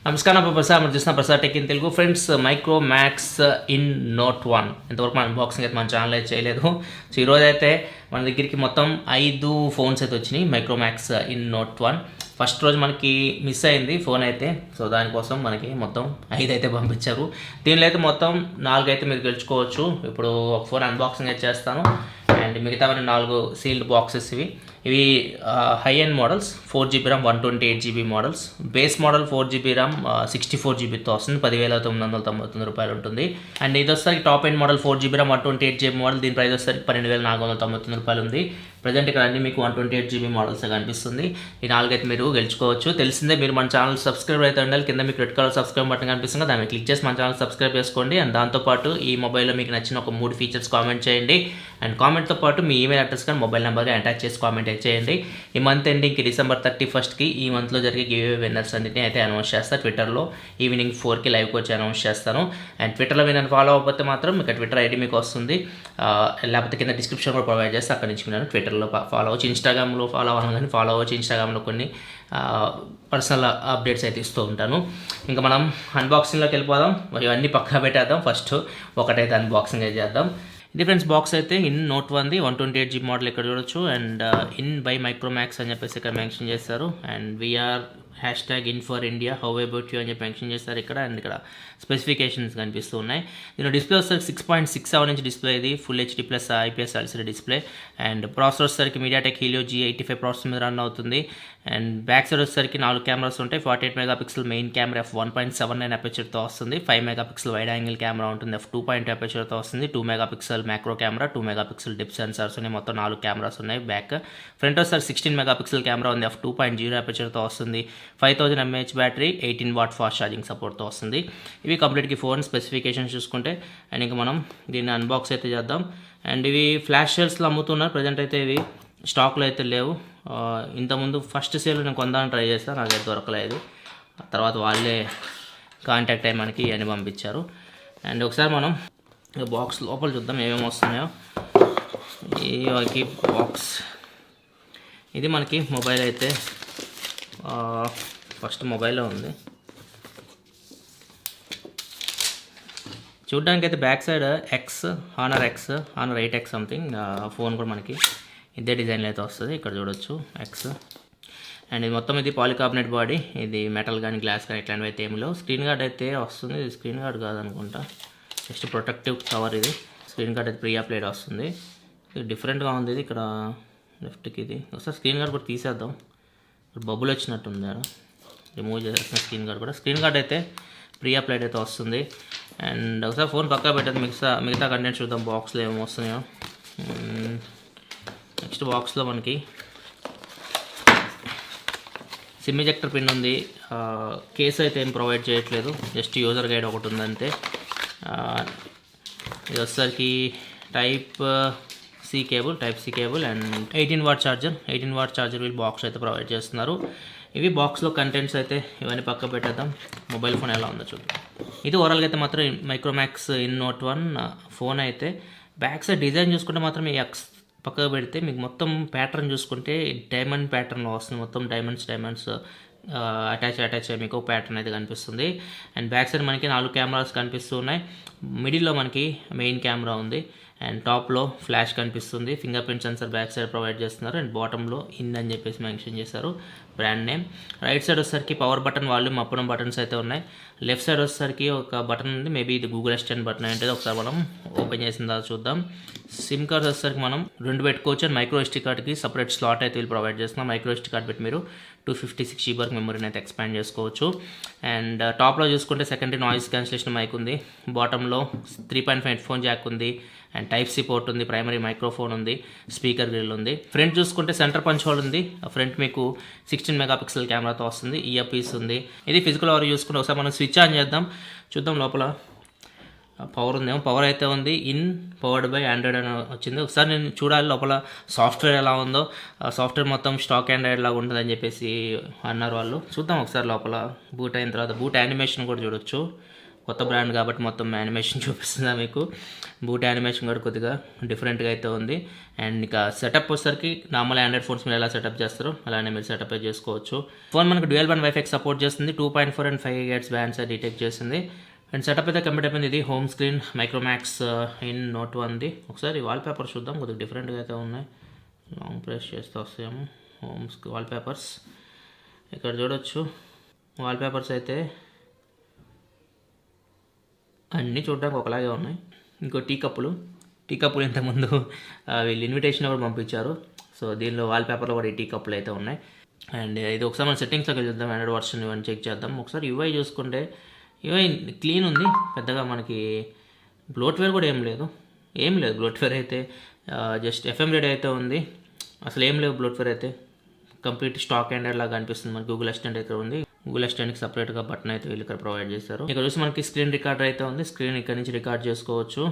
నమస్కారం ప్రసాద్ మనం చూసిన Prasad tech in Telugu friends Micromax in note 1 ఇంతవరకు మన అన్బాక్సింగ్ అయితే మన ఛానల్ అయితే చేయలేదు. సో ఈరోజు అయితే మన దగ్గరికి మొత్తం 5 ఫోన్స్ అయితే వచ్చినాయి మైక్రోమాక్స్ ఇన్ నోట్ 1. ఫస్ట్ రోజు మనకి మిస్ అయింది ఫోన్ అయితే, సో దానికోసం మనకి మొత్తం 5 అయితే పంపించారు. దీనిలో అయితే మొత్తం 4 అయితే మీరు గెలుచుకోవచ్చు. ఇప్పుడు ఒక ఫోన్ అన్బాక్సింగ్ అయితే చేస్తాను అండ్ మిగతావన్నీ 4 సీల్డ్ బాక్సెస్ ఇవి high end models 4GB RAM 128GB models. Base model 4GB RAM 64GBతో వస్తుంది, 10,999 రూపాయలు ఉంటుంది. అండ్ ఇది వస్తుంది top end model 4GB RAM 128GB model, దీని ప్రైస్ వస్తుంది 12,499 రూపాయలు ఉంది. ప్రజెంట్ ఇక్కడ అన్ని మీకు 128GB మోడల్స్ కనిపిస్తుంది. ఈ 4 అయితే మీరు గెలుచుకోవచ్చు. తెలిసిందే, మీరు మన ఛానల్ సబ్స్క్రైబ్ అయితే ఉండాలి. కింద మీకు రెడ్ కలర్ సబ్స్క్రైబ్ బటన్ కనిపిస్తుంది, దాన్ని క్లిక్ చేసి మన ఛానల్ సబ్స్క్రైబ్ చేసుకోండి. అండ్ దాంతోపాటు ఈ మొబైల్లో మీకు నచ్చిన ఒక 3 ఫీచర్స్ కామెంట్ చేయండి. అండ్ కామెంట్తో పాటు మీ ఈమెయిల్ అడ్రస్ కానీ మొబైల్ నెంబర్గా అటాచ్ చేసి కామెంట్ చేయండి. ఈ మంత్ ఎండింగ్కి డిసెంబర్ 31కి ఈ మంత్లో జరిగే గివ్ విన్నర్స్ అన్నింటినీ అయితే అనౌన్స్ చేస్తాను. ట్విట్టర్లో ఈవినింగ్ 4కి లైవ్కి వచ్చి అనౌన్స్ చేస్తాను. అండ్ ట్విట్టర్లో మీరు నన్ను ఫాలో అవ్వకపోతే మాత్రం మీకు ట్విట్టర్ ఐడి మీకు వస్తుంది, లేకపోతే కింద డిస్క్రిప్షన్ కూడా ప్రొవైడ్ చేస్తే అక్కడ నుంచి మీరు ట్విట్టర్లో ఫాలో అవ్వచ్చు. ఇన్స్టాగ్రామ్లో ఫాలో అవ్వాలి కానీ ఫాలో అవ్వచ్చు. ఇన్స్టాగ్రామ్లో కొన్ని పర్సనల్ అప్డేట్స్ అయితే ఇస్తూ ఉంటాను. ఇంకా మనం అన్బాక్సింగ్లోకి వెళ్ళిపోదాం. ఇవన్నీ పక్కా పెట్టేద్దాం. ఫస్ట్ ఒకటైతే అన్బాక్సింగ్ అయితే చేద్దాం. ఇది ఫ్రెండ్స్ బాక్స్ అయితే ఇన్ నోట్ 1ది 128GB మోడల్ ఇక్కడ చూడొచ్చు. అండ్ ఇన్ బై మైక్రోమాక్స్ అని చెప్పేసి ఇక్కడ మెన్షన్ చేస్తారు. And we are #in for India, how about you అని చెప్పి మెన్షన్ చేస్తారు ఇక్కడ. అండ్ ఇక్కడ స్పెసిఫికేషన్స్ కనిపిస్తూ ఉన్నాయి. దీనిలో డిస్ప్లే వచ్చేసరికి 6.67 ఇంచ్ డిస్ప్లే, ఇది full HD plus IPS LCD display. And processor వచ్చేసరికి మీడియాటెక్ హీలియో G85 ప్రాసెసర్ మీద రన్ అవుతుంది. అండ్ బ్యాక్ సైడ్ వచ్చేసరికి 4 కెమెరాస్ ఉంటాయి. 48 మెగాపిక్సెల్ మెయిన్ కెమెరా f1.79 అపర్చర్తో వస్తుంది. 5 మెగాపిక్సెల్ వైడ్ యాంగిల్ కెమెరా ఉంటుంది, f2.2 అపర్చర్తో వస్తుంది. 2 megapixel macro camera, 2 megapixel dip sensors ఉన్నాయి. మొత్తం 4 కెమెరాస్ ఉన్నాయి. బ్యాక్ ఫ్రంట్ వచ్చేసరికి 16 మెగాపిక్సెల్ కెమెరా ఉంది, f2.0 అపర్చర్తో వస్తుంది. 5000 mAh battery, 18W fast charging సపోర్ట్తో వస్తుంది. ఇవి కంప్లీట్గా ఫోన్ స్పెసిఫికేషన్స్ చూసుకుంటే. అండ్ ఇంకా మనం దీన్ని అన్బాక్స్ అయితే చేద్దాం. అండ్ ఇవి ఫ్లాష్ సేల్స్లో అమ్ముతున్నారు. ప్రజెంట్ అయితే ఇవి స్టాక్లో అయితే లేవు. ఇంతకుముందు ఫస్ట్ సేల్ నేను కొందామని ట్రై చేస్తాను, నాకైతే దొరకలేదు. తర్వాత వాళ్ళే కాంటాక్ట్ అయ్యి మనకి ఇవన్నీ పంపించారు. అండ్ ఒకసారి మనం బాక్స్ లోపల చూద్దాం ఏమేమి వస్తున్నాయో. ఈ బాక్స్ ఇది మనకి మొబైల్ అయితే ఫస్ట్ మొబైల్లో ఉంది. చూడ్డానికి అయితే back side honour 8X something phone కూడా మనకి ఇదే డిజైన్లో అయితే వస్తుంది. ఇక్కడ చూడొచ్చు X. అండ్ ఇది మొత్తం ఇది పాలికార్బనేట్ బాడీ, ఇది మెటల్ కానీ గ్లాస్ కానీ ఇట్లాంటివి అయితే ఏమి లేవు. స్క్రీన్ గార్డ్ అయితే వస్తుంది, ఇది స్క్రీన్ గార్డ్ కాదనుకుంటా, జస్ట్ ప్రొటెక్టివ్ కవర్. ఇది స్క్రీన్ గార్డ్ అయితే ప్రీ అప్లైడ్ వస్తుంది. ఇది డిఫరెంట్గా ఉంది. ఇది ఇక్కడ లెఫ్ట్కి ఇది ఒకసారి స్క్రీన్ గార్డ్ కూడా తీసేద్దాం. బబుల్ వచ్చినట్టుంది, రిమూవ్ చేసేసిన స్క్రీన్ గార్డ్ కూడా. స్క్రీన్ గార్డ్ అయితే ప్రీ అప్లైడ్ అయితే వస్తుంది. అండ్ ఒకసారి ఫోన్ పక్కా పెట్టేది, మిగతా కంటెంట్ చూద్దాం బాక్స్లో ఏమేమి వస్తున్నాయో. నెక్స్ట్ బాక్స్లో మనకి సిమ్ ఎజెక్టర్ పిన్ ఉంది. కేస్ అయితే ఏం ప్రొవైడ్ చేయట్లేదు, జస్ట్ యూజర్ గైడ్ ఒకటి ఉందంతే. ఇది వచ్చేసరికి type C cable and 18W charger వీళ్ళు బాక్స్ అయితే ప్రొవైడ్ చేస్తున్నారు. ఇవి బాక్స్లో కంటెంట్స్ అయితే ఇవన్నీ పక్క పెట్టేద్దాం. మొబైల్ ఫోన్ ఎలా ఉందో చూద్దాం. ఇది ఓవరాల్గా అయితే మాత్రం మైక్రోమాక్స్ ఇన్ నోట్ 1 ఫోన్ అయితే. బ్యాక్ సైడ్ డిజైన్ చూసుకుంటే మాత్రం ఈ X పక్కకు పెడితే మీకు మొత్తం ప్యాటర్న్ చూసుకుంటే డైమండ్ ప్యాటర్న్లో వస్తుంది. మొత్తం డైమండ్స్ అటాచ్ మీకు ప్యాటర్న్ అయితే కనిపిస్తుంది. అండ్ బ్యాక్ సైడ్ మనకి 4 కెమెరాస్ కనిపిస్తూ ఉన్నాయి. మిడిల్లో మనకి మెయిన్ కెమెరా ఉంది. అండ్ టాప్లో ఫ్లాష్ కనిపిస్తుంది. Finger print sensor back side provide చేస్తున్నారు. అండ్ బాటంలో ఇన్ అని చెప్పేసి మెన్షన్ చేశారు, బ్రాండ్ నేమ్. రైట్ సైడ్ వచ్చేసరికి పవర్ బటన్, వాల్యూమ్ అప్పడం బటన్స్ అయితే ఉన్నాయి. లెఫ్ట్ సైడ్ వచ్చేసరికి ఒక బటన్ ఉంది, మేబీ ఇది గూగుల్ అసిస్టెంట్ బటన్ ఏంటిది ఒకసారి మనం ఓపెన్ చేసిన తర్వాత చూద్దాం. సిమ్ కార్డ్స్ వచ్చేసరికి మనం 2 పెట్టుకోవచ్చు. అండ్ మైక్రో SD కార్డ్కి సపరేట్ స్లాట్ అయితే వీళ్ళు ప్రొవైడ్ చేస్తున్నాం. మైక్రో SD కార్డ్ పెట్టి మీరు 256GB వరకు మెమరీని అయితే ఎక్స్పాండ్ చేసుకోవచ్చు. అండ్ టాప్లో చూసుకుంటే సెకండరీ నాయిస్ క్యాన్సిలేషన్ మైక్ ఉంది. బాటంలో 3.5 హెడ్ఫోన్ జాక్ ఉంది. అండ్ Type-C పోర్ట్ ఉంది. ప్రైమరీ మైక్రోఫోన్ ఉంది. స్పీకర్ గ్రిల్ ఉంది. ఫ్రంట్ చూసుకుంటే సెంటర్ పంచ్ హోల్ ఉంది. ఫ్రంట్ మీకు 16 మెగాపిక్సెల్ కెమెరాతో వస్తుంది. ఇయర్ పీస్ ఉంది. ఇది ఫిజికల్ అవర్ చూసుకుంటే ఒకసారి మనం స్విచ్ ఆన్ చేద్దాం, చూద్దాం లోపల పవర్ ఉందేమో. పవర్ అయితే ఉంది. ఇన్ పవర్డ్ బై ఆండ్రాయిడ్ అని వచ్చింది. ఒకసారి నేను చూడాలి లోపల సాఫ్ట్వేర్ ఎలా ఉందో. సాఫ్ట్వేర్ మొత్తం స్టాక్ ఆండ్రాయిడ్ లాగా ఉంటుందని చెప్పేసి అన్నారు వాళ్ళు. చూద్దాం ఒకసారి లోపల బూట్ అయిన తర్వాత. బూట్ యానిమేషన్ కూడా చూడొచ్చు. కొత్త బ్రాండ్ కాబట్టి మొత్తం యానిమేషన్ చూపిస్తుందా మీకు. బూట్ యానిమేషన్ కూడా కొద్దిగా డిఫరెంట్గా అయితే ఉంది. అండ్ ఇక సెటప్ వచ్చేసరికి నార్మల్ ఆండ్రాయిడ్ ఫోన్స్ మీరు ఎలా సెటప్ చేస్తారో అలానే మీరు సెటప్ చేసుకోవచ్చు. ఫోన్ మనకు డ్యూయల్ బ్యాండ్ వైఫై సపోర్ట్ చేస్తుంది. 2.4 and 5 GHz బ్యాండ్స్ డిటెక్ట్ చేసింది. అండ్ సెటప్ అయితే కంప్లీట్ అయిపోయింది. ఇది home screen Micromax in note 1ది. ఒకసారి వాల్పేపర్ చూద్దాం, కొద్దిగా డిఫరెంట్గా అయితే ఉన్నాయి. లాంగ్ ప్రెస్ చేస్తే వస్తాయేమో హోమ్ వాల్పేపర్స్. ఇక్కడ చూడొచ్చు వాల్పేపర్స్ అయితే అన్నీ చూడడానికి ఒకలాగే ఉన్నాయి. ఇంకో టీ కప్పులు ఇంతకుముందు వీళ్ళు ఇన్విటేషన్ కూడా పంపించారు. సో దీనిలో వాల్పేపర్లో కూడా ఈ టీ కప్పులు అయితే ఉన్నాయి. అండ్ ఇది ఒకసారి మన సెట్టింగ్స్లోకి చూద్దాం, ఆండ్రాయిడ్ వర్షన్ ఇవన్నీ చెక్ చేద్దాం. ఒకసారి యూఐ చూసుకుంటే యూఐ క్లీన్ ఉంది, పెద్దగా మనకి బ్లోట్వేర్ కూడా ఏం లేదు బ్లోట్వేర్ అయితే జస్ట్ ఎఫ్ఎం రేడియో అయితే ఉంది, అసలు ఏం లేవు బ్లోట్వేర్ అయితే. కంప్లీట్ స్టాక్ ఆండ్రాయిడ్ లాగా అనిపిస్తుంది. మనకి గూగుల్ అసిస్టెంట్ అయితే ఉంది, గూగుల్ అసిస్టెంట్కి సపరేట్గా బటన్ అయితే వీళ్ళు ఇక్కడ ప్రొవైడ్ చేశారు. ఇక్కడ చూసి మనకి స్క్రీన్ రికార్డర్ అయితే ఉంది, స్క్రీన్ ఇక్కడ నుంచి రికార్డ్ చేసుకోవచ్చు.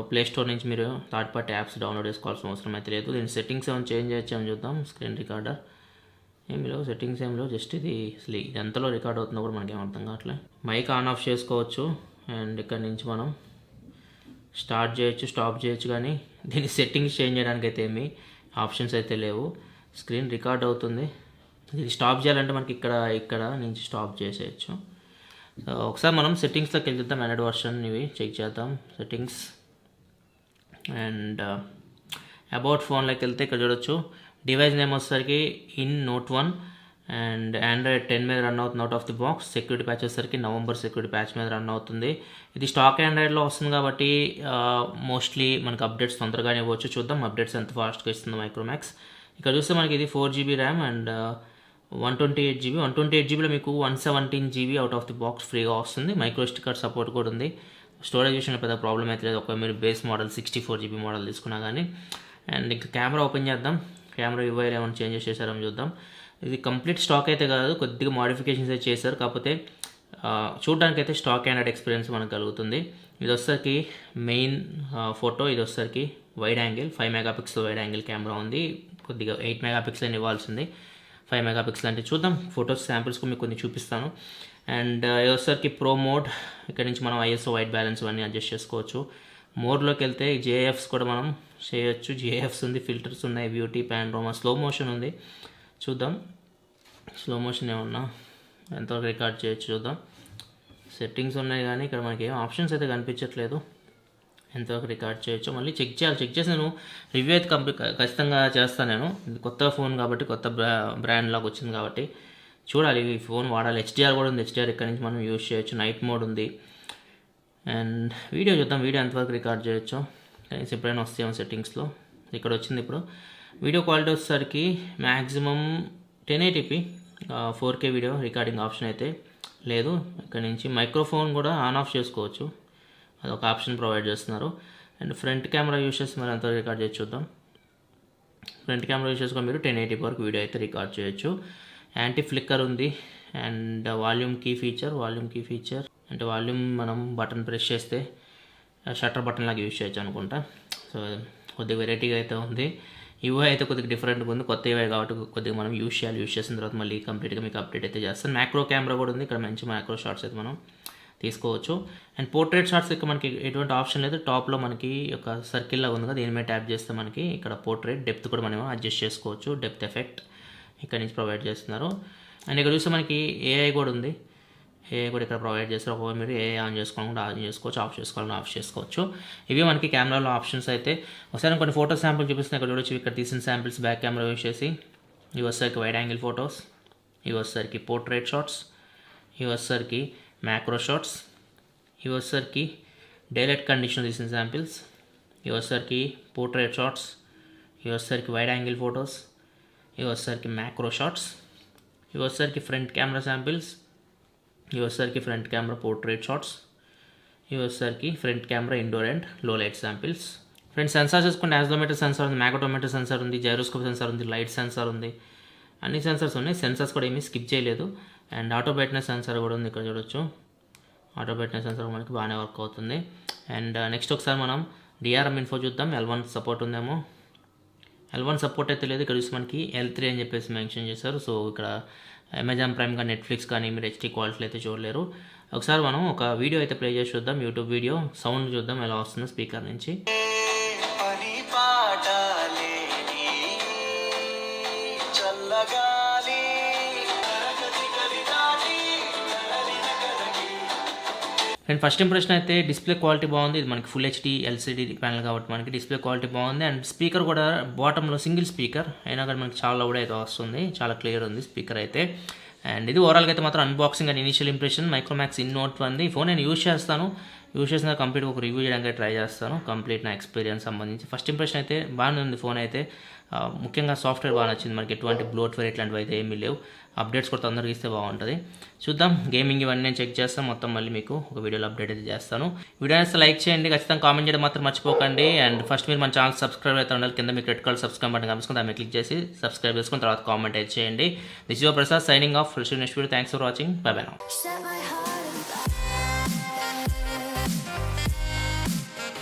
ప్లే స్టోర్ నుంచి మీరు థర్డ్ పార్టీ యాప్స్ డౌన్లోడ్ చేసుకోవాల్సిన అవసరం అయితే లేదు. దీని సెట్టింగ్స్ ఏమైనా చేంజ్ చేయొచ్చామని చూద్దాం. స్క్రీన్ రికార్డర్ ఏమి లేవు, సెట్టింగ్స్ ఏం లేవు, జస్ట్ ఇది అసలు ఎంతలో రికార్డ్ అవుతుందో కూడా మనకి ఏం అర్థం కావట్లేదు. మైక్ ఆన్ ఆఫ్ చేసుకోవచ్చు అండ్ ఇక్కడ నుంచి మనం స్టార్ట్ చేయొచ్చు, స్టాప్ చేయొచ్చు, కానీ దీని సెట్టింగ్స్ చేంజ్ చేయడానికి అయితే ఏమి ఆప్షన్స్ అయితే లేవు. స్క్రీన్ రికార్డ్ అవుతుంది, ఇది స్టాప్ చేయాలంటే మనకి ఇక్కడ నుంచి స్టాప్ చేసేయచ్చు. ఒకసారి మనం సెట్టింగ్స్లోకి వెళ్ళి చూద్దాం, ఆండ్రాయిడ్ వర్షన్ ఇవి చెక్ చేద్దాం. సెట్టింగ్స్ అండ్ అబౌట్ ఫోన్లోకి వెళ్తే ఇక్కడ చూడొచ్చు డివైస్ నేమ్ వచ్చేసరికి ఇన్ నోట్ 1 అండ్ ఆండ్రాయిడ్ 10 మీద రన్ అవుతుంది out of the box. Security patch వచ్చేసరికి నవంబర్ సెక్యూరిటీ ప్యాచ్ మీద రన్ అవుతుంది. ఇది స్టాక్ ఆండ్రాయిడ్లో వస్తుంది కాబట్టి మోస్ట్లీ మనకి అప్డేట్స్ తొందరగానే ఇవ్వచ్చు. చూద్దాం అప్డేట్స్ ఎంత ఫాస్ట్గా ఇస్తుంది మైక్రోమాక్స్. ఇక్కడ చూస్తే మనకి ఇది 4GB ర్యామ్ అండ్ 128GB. 128GBలో మీకు 117GB out of the box ఫ్రీగా వస్తుంది. మైక్రో SD కార్డ్ సపోర్ట్ కూడా ఉంది. స్టోరేజ్ విషయంలో పెద్ద ప్రాబ్లం అయితే లేదు, ఒకవేళ మీరు బేస్ మోడల్ 64GB మోడల్ తీసుకున్నా కానీ. అండ్ ఇంకా కెమెరా ఓపెన్ చేద్దాం. కెమెరా యూఐలో ఏమైనా చేంజెస్ చేశారని చూద్దాం. ఇది కంప్లీట్ స్టాక్ అయితే కాదు, కొద్దిగా మోడిఫికేషన్స్ అయితే చేశారు, కాకపోతే చూడడానికి అయితే స్టాక్ ఆండ్రాయిడ్ ఎక్స్పీరియన్స్ మనకు కలుగుతుంది. ఇది వచ్చేసరికి మెయిన్ ఫోటో, ఇది వచ్చేసరికి wide angle 5 MP wide angle camera ఉంది. కొద్దిగా 8 MP అని ఇవ్వాల్సింది, 5 MP అంటే చూద్దాం. ఫొటోస్ శాంపిల్స్కు మీకు కొన్ని చూపిస్తాను. అండ్ ఇది వచ్చేసరికి ప్రో మోడ్, ఇక్కడ నుంచి మనం ISO వైట్ బ్యాలెన్స్ అన్నీ అడ్జస్ట్ చేసుకోవచ్చు. మోడ్లోకి వెళ్తే JFs కూడా మనం చేయొచ్చు, JFs ఉంది, ఫిల్టర్స్ ఉన్నాయి, బ్యూటీ, పానోరామా, స్లో మోషన్ ఉంది. చూద్దాం స్లో మోషన్ ఏమన్నా ఎంతవరకు రికార్డ్ చేయొచ్చు చూద్దాం. సెట్టింగ్స్ ఉన్నాయి కానీ ఇక్కడ మనకి ఏం ఆప్షన్స్ అయితే కనిపించట్లేదు, ఎంతవరకు రికార్డ్ చేయొచ్చు మళ్ళీ చెక్ చేసి నేను రివ్యూ అయితే ఖచ్చితంగా చేస్తాను. నేను ఇది కొత్త ఫోన్ కాబట్టి, కొత్త బ్రాండ్ లాగా వచ్చింది కాబట్టి చూడాలి, ఈ ఫోన్ వాడాలి. HDR కూడా ఉంది, HDR ఇక్కడ నుంచి మనం యూజ్ చేయొచ్చు. నైట్ మోడ్ ఉంది. అండ్ వీడియో చూద్దాం, వీడియో ఎంతవరకు రికార్డ్ చేయొచ్చు, కనీసం ఎప్పుడైనా వస్తాయేమో సెట్టింగ్స్లో. ఇక్కడ వచ్చింది. ఇప్పుడు వీడియో క్వాలిటీ వచ్చేసరికి maximum 1080p 4K video recording option అయితే లేదు. ఇక్కడ నుంచి మైక్రోఫోన్ కూడా ఆన్ ఆఫ్ చేసుకోవచ్చు, అదొక ఆప్షన్ ప్రొవైడ్ చేస్తున్నారు. అండ్ ఫ్రంట్ కెమెరా యూస్ చేసి మరి ఎంతవరకు రికార్డ్ చేయొచ్చు చూద్దాం. ఫ్రంట్ కెమెరా యూస్ చేసుకొని మీరు 1080p వరకు వీడియో అయితే రికార్డ్ చేయొచ్చు. యాంటీ ఫ్లిక్కర్ ఉంది. అండ్ వాల్యూమ్ కీ ఫీచర్ అంటే వాల్యూమ్ మనం బటన్ ప్రెస్ చేస్తే షట్టర్ బటన్ లాగా యూజ్ చేయొచ్చు అనుకుంటా. సో కొద్దిగా వెరైటీగా అయితే ఉంది. యూఐ అయితే కొద్దిగా డిఫరెంట్గా ఉంది, కొత్త యూఐ కాబట్టి కొద్దిగా మనం యూజ్ చేసిన తర్వాత మళ్ళీ కంప్లీట్గా మీకు అప్డేట్ అయితే చేస్తాను. మ్యాక్రో కెమెరా కూడా ఉంది, ఇక్కడ మంచి మ్యాక్రో షాట్స్ అయితే మనం తీసుకోవచ్చు. అండ్ పోర్ట్రేట్ షాట్స్ ఇక్కడ మనకి ఎటువంటి ఆప్షన్ లేదు. టాప్లో మనకి ఒక సర్కిల్ లాగా ఉంది కదా, దీని మీద ట్యాప్ చేస్తే మనకి ఇక్కడ పోర్ట్రేట్ డెప్త్ కూడా మనం అడ్జస్ట్ చేసుకోవచ్చు. డెప్త్ ఎఫెక్ట్ ఇక్కడ నుంచి ప్రొవైడ్ చేస్తున్నారు. అండ్ ఇక్కడ చూస్తే మనకి AI కూడా ఉంది, AI కూడా ఇక్కడ ప్రొవైడ్ చేస్తారు. ఒకవేళ మీరు AI ఆన్ చేసుకోవాలనుకుంటే ఆన్ చేసుకోవచ్చు, ఆఫ్ చేసుకోవాలని ఆఫ్ చేసుకోవచ్చు. ఇవి మనకి కెమెరాలో ఆప్షన్స్ అయితే. ఒకసారి కొన్ని ఫోటో శాంపుల్ చూపిస్తున్నాయి, ఇక్కడ చూడొచ్చు. ఇక్కడ తీసిన శాంపిల్స్ బ్యాక్ కెమెరా యూజ్ చేసి, ఇవి వచ్చేసరికి వైడ్ యాంగిల్ ఫొటోస్, ఇవి వచ్చేసరికి పోర్ట్రేట్ షాట్స్, ఇవి వచ్చేసరికి మ్యాక్రో షాట్స్, ఇవి వచ్చేసరికి డైలైట్ కండిషన్ తీసిన శాంపిల్స్, ఇవి వచ్చేసరికి పోర్ట్రేట్ షాట్స్, ఇవి వచ్చేసరికి వైడ్ యాంగిల్ ఫొటోస్, ఇవి వచ్చేసరికి మ్యాక్రో షాట్స్, ఇవి వచ్చేసరికి ఫ్రంట్ కెమెరా శాంపిల్స్, ఇవి వచ్చేసరికి ఫ్రంట్ కెమెరా పోర్ట్రేట్ షాట్స్, ఇవి వచ్చేసరికి ఫ్రంట్ కెమెరా ఇండోర్ అండ్ లో లైట్ శాంపిల్స్. ఫ్రంట్ సెన్సార్ చూసుకుంటే యాక్సిలరోమీటర్ సెన్సార్ ఉంది, మ్యాగ్నెటోమీటర్ సెన్సార్ ఉంది, జైరోస్కోప్ సెన్సార్ ఉంది, లైట్ సెన్సార్ ఉంది, అన్ని సెన్సార్స్ ఉన్నాయి. సెన్సార్స్ కూడా ఏమీ స్కిప్ చేయలేదు. అండ్ ఆటో బ్రైట్నెస్ సెన్సార్ కూడా ఉంది, ఇక్కడ చూడొచ్చు. ఆటో బ్రైట్నెస్ సెన్సార్ మనకి బాగానే వర్క్ అవుతుంది. అండ్ నెక్స్ట్ ఒకసారి మనం DRM ఇన్ఫో చూద్దాం, L1 సపోర్ట్ ఉందేమో. L1 సపోర్ట్ అయితే లేదు. ఇక్కడ చూసి మనకి L3 అని చెప్పేసి మెన్షన్ చేశారు. సో ఇక్కడ అమెజాన్ ప్రైమ్ కానీ నెట్ఫ్లిక్స్ కానీ మీరు హెచ్డీ క్వాలిటీలో అయితే చూడలేరు. ఒకసారి మనం ఒక వీడియో అయితే ప్లే చేసి చూద్దాం. యూట్యూబ్ వీడియో సౌండ్ చూద్దాం ఎలా వస్తుందో స్పీకర్ నుంచి. అండ్ ఫస్ట్ ఇంప్రెషన్ అయితే డిస్ప్లే క్వాలిటీ బాగుంది. ఇది మనకి ఫుల్ హెచ్డీ ఎల్సీడీ ప్యానల్ కాబట్టి మనకి డిస్ప్లే క్వాలిటీ బాగుంది. అండ్ స్పీకర్ కూడా బాటంలో సింగిల్ స్పీకర్ అయినా కానీ మనకి చాలా లౌడ్ అయితే వస్తుంది. చాలా క్లియర్ ఉంది స్పీకర్ అయితే. అండ్ ఇది ఓవరాల్గా అయితే మాత్రం unboxing and initial impression Micromax in note 1. ఈ ఫోన్ నేను యూజ్ చేసిన కంప్లీట్గా ఒక రివ్యూ చేయడానికి ట్రై చేస్తాను. కంప్లీట్ నా ఎక్స్పీరియన్స్ సంబంధించి ఫస్ట్ ఇంప్రెషన్ అయితే బాగానే ఉంది ఫోన్ అయితే. ముఖ్యంగా సాఫ్ట్వేర్ బాగా నచ్చింది. మనకి ఎటువంటి బ్లోట్వేర్ ఇట్లాంటివి అయితే ఏమీ లేవు. అప్డేట్స్ కూడా తొందరగా ఇస్తే బాగుంటుంది. చూద్దాం. గేమింగ్ ఇవన్నీ నేను చెక్ చేస్తాను. మొత్తం మళ్ళీ మీకు ఒక వీడియోలో అప్డేట్ అయితే చేస్తాను. వీడియో అయితే లైక్ చేయండి, ఖచ్చితంగా కామెంట్ చేయడం మాత్రం మర్చిపోకండి. అండ్ ఫస్ట్ మీరు మన ఛానల్ సబ్స్క్రైబ్ అయితే ఉండాలి. కింద మీకు రెడ్ కలర్ సబ్స్క్రైబ్ బటన్ కనిపిస్తుంది. దాన్ని క్లిక్ చేసి సబ్స్క్రైబ్ చేసుకుని తర్వాత కామెంట్ అయితే చేయండి. This your Prasad signing off. Next video. Thanks for watching. By by now.